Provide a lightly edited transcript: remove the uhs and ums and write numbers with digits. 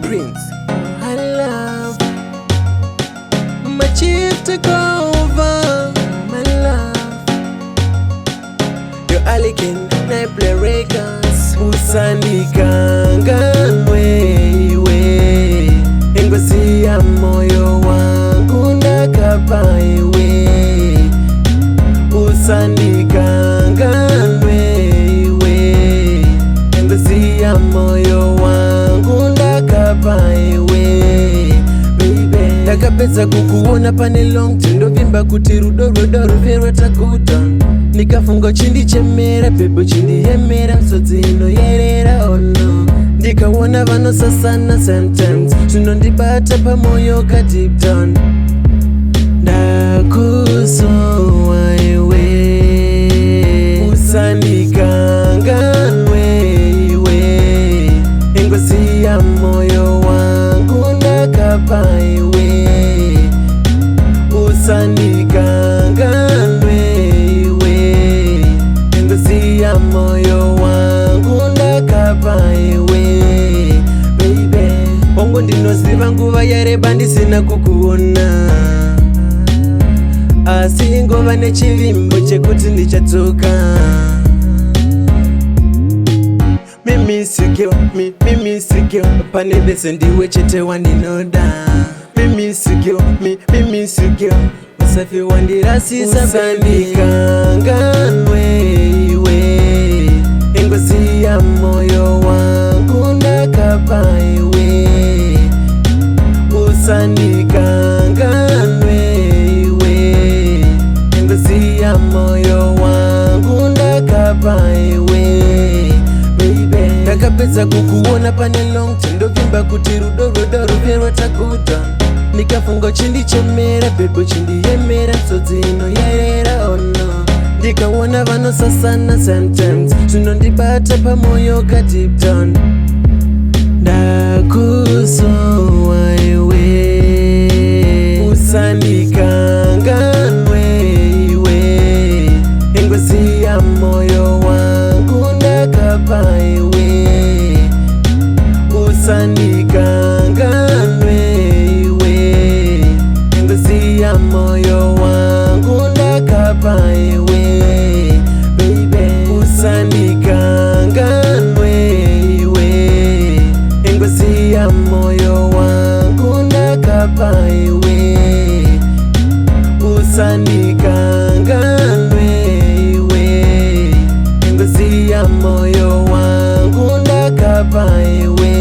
Prince, I love my chief to go over, my love. Your Alikin, I play records. Usanikanga wewe, engwesi ya moyo wangu ndakapa iwe. Usanikanga wewe, engwesi ya moyo wangu ndakapa iwe. Ndakapedza kukuona pane long tindo vimba kuti rudo ruverwa takuda. Nikafunga chindi chemera pepo chindi yemera msodzi inoyerera ono. Ndikaona vanosasana sometimes zvinondibata pamoyo ka deep down. Ndakuzowa iwe, usandikanganwe iwe, engwesi ya moyo wangu ndakapa iwe. Usandikanganwe iwe, engwesi ya moyo wangu ndakapa iwe. Baby, bongo ndinoziva nguva yareba ndisina kukuona, asi ngova nechivimbo chekuti ndichatsoka. Mimisikyo, mimisikyo, pane vese ndiwe chete wandinoda. Mimisikyo, mimisikyo, usafi wandirasisa. Usandikanganwe iwe, engwesi ya moyo wangu ndakapa iwe. Usandikanganwe iwe, engwesi ya moyo wangu ndakapa iwe. Ndakapedza kukuona pane long tindovimba kuti rudo ruverwa takuda. Nikafunga chindi chemera pepo chindi yemera msodzi inoyerera ono. Ndikaona vanosasana sometimes zvinondibata pamoyo ka deep down. Ndakuzowa iwe, usandikanganwe iwe, engwesi ya moyo wangu ndakapa iwe. Usandikanganwe iwe, engwesi ya moyo wangu ndakapa iwe. Baby, usandikanganwe iwe, engwesi ya moyo wangu ndakapa iwe. Usandikanganwe iwe, engwesi ya moyo wangu ndakapa iwe.